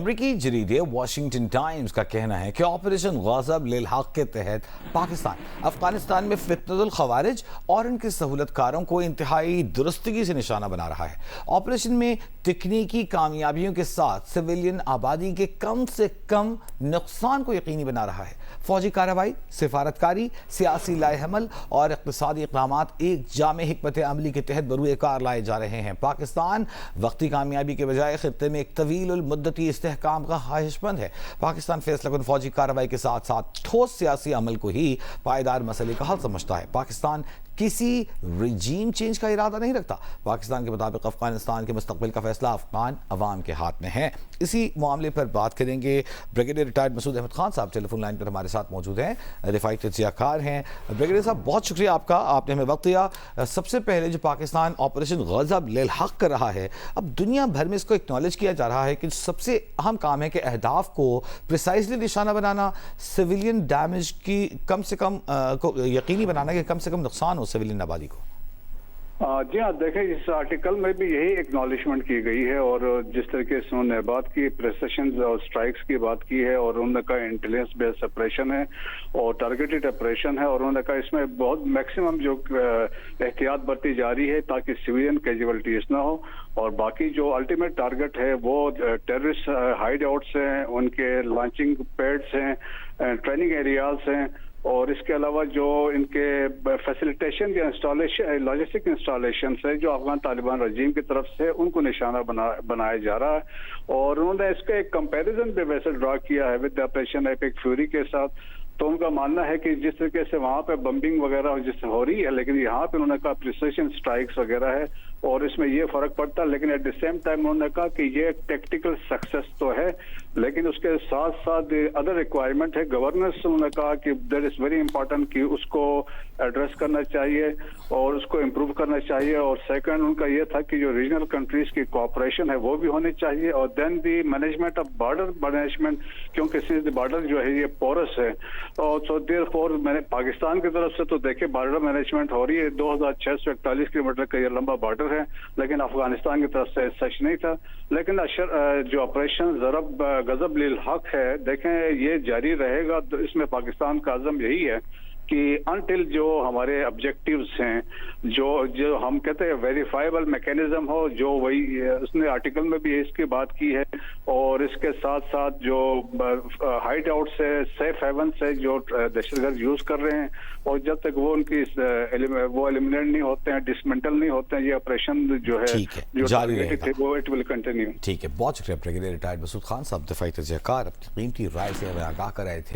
अमरीकी जरीदे Washington times का कहना है कि ऑपरेशन गज़ब लिल हक़ के तहत पाकिस्तान अफगानिस्तान में फितनतुल खवारिज और इनके सहूलतकारों को इंतहाई दुरुस्तगी से निशाना बना रहा है। ऑपरेशन में तकनीकी कामयाबियों के साथ सिविलियन आबादी के कम से कम नुकसान को यकीनी बना रहा है। फौजी कार्रवाई, सिफारतकारी, सियासी लाएहमल और इक़्तिसादी इक़दामात एक जामे हिकमत अमली के तहत बरूए कार लाए जा रहे हैं। पाकिस्तान वक्ती कामयाबी के बजाय खित्ते में एक तवील मुद्दती इस्तेहकाम का ख्वाहिशमंद है। पाकिस्तान फैसला फौजी कार्रवाई के साथ साथ ठोस सियासी अमल को ही पायदार मसले का हल समझता है। पाकिस्तान किसी रिजीम चेंज का इरादा नहीं रखता। पाकिस्तान के मुताबिक अफगानिस्तान के मुस्तकबिल का फैसला अफगान अवाम के हाथ में है। इसी मामले पर बात करेंगे। ब्रिगेडियर रिटायर्ड मसूद अहमद खान साहब टेलीफोन लाइन पर हमारे साथ मौजूद हैं, रिफाई तज्ज़ियाकार हैं। ब्रिगेडियर साहब, बहुत शुक्रिया आपका, आपने हमें वक्त दिया। सबसे पहले जो पाकिस्तान ऑपरेशन गज़ब लिल हक़ कर रहा है, अब दुनिया भर में इसको एक्नॉलेज किया जा रहा है कि सबसे अहम काम है कि अहदाफ को प्रिसाइजली निशाना बनाना, सिविलियन डैमेज की कम से कम को यकीनी बनाना कि कम से कम नुकसान हो सिविलियन आबादी को। जी हाँ, देखें इस आर्टिकल में भी यही एक्नॉलेजमेंट की गई है और जिस तरीके से उन्होंने बात की प्रेसिशन और स्ट्राइक्स की बात की है और उन्होंने कहा इंटेलिजेंस बेस्ड ऑपरेशन है और टारगेटेड ऑपरेशन है और उन्होंने कहा इसमें बहुत मैक्सिमम जो एहतियात बरती जा रही है ताकि सिविलियन कैजुअलिटीज ना हो और बाकी जो अल्टीमेट टारगेट है वो टेररिस्ट हाइड आउट्स हैं, उनके लॉन्चिंग पैड्स हैं, ट्रेनिंग एरियाज हैं और इसके अलावा जो इनके फैसिलिटेशन या इंस्टॉलेशन लॉजिस्टिक इंस्टॉलेशन है जो अफगान तालिबान रजीम की तरफ से उनको निशाना बनाया जा रहा है और उन्होंने इसका एक कंपैरिजन भी वैसे ड्रा किया है विद ऑपरेशन एपिक फ्यूरी के साथ। तो उनका मानना है कि जिस तरीके से वहां पे बम्बिंग वगैरह जिससे हो रही है लेकिन यहाँ पे उन्होंने कहा प्रिसिशन स्ट्राइक्स वगैरह है और इसमें ये फर्क पड़ता है लेकिन एट द सेम टाइम उन्होंने कहा कि ये टेक्टिकल सक्सेस तो है लेकिन उसके साथ साथ अदर रिक्वायरमेंट है गवर्नेंस। उन्होंने कहा कि दैट इज वेरी इंपॉर्टेंट कि उसको एड्रेस करना चाहिए और उसको इम्प्रूव करना चाहिए और सेकंड उनका ये था कि जो रीजनल कंट्रीज की कोऑपरेशन है वो भी होनी चाहिए और then the management of border management क्योंकि सिंस बॉर्डर जो है ये पोरस है और सो देयरफॉर मैंने पाकिस्तान की तरफ से तो देखे बॉर्डर मैनेजमेंट हो रही है 2641 किलोमीटर का ये लंबा बॉर्डर है लेकिन अफगानिस्तान की तरफ से सच नहीं था। लेकिन जो ऑपरेशन गज़ब लिल हक़ है देखें ये जारी रहेगा तो इसमें पाकिस्तान का अज़म यही है कि अनटिल जो हमारे ऑब्जेक्टिव्स हैं जो हम कहते हैं वेरीफाइबल मैकेनिज्म हो जो वही उसने आर्टिकल में भी इसकी बात की है और इसके साथ साथ जो हाइड आउट से सेफ हेवन से जो दहशतगर्द यूज कर रहे हैं और जब तक वो उनकी वो एलिमिनेट नहीं होते हैं डिसमेंटल नहीं होते हैं ये ऑपरेशन जो है जो जारी रहेगा वो इट विल कंटिन्यू। ठीक है, बहुत शुक्रिया। ब्रिगेडियर रिटायर्ड मसूद खान साहब दफाई तज्ज़ियाकार अपनी कीमती राय से हमें आगाह कर रहे थे।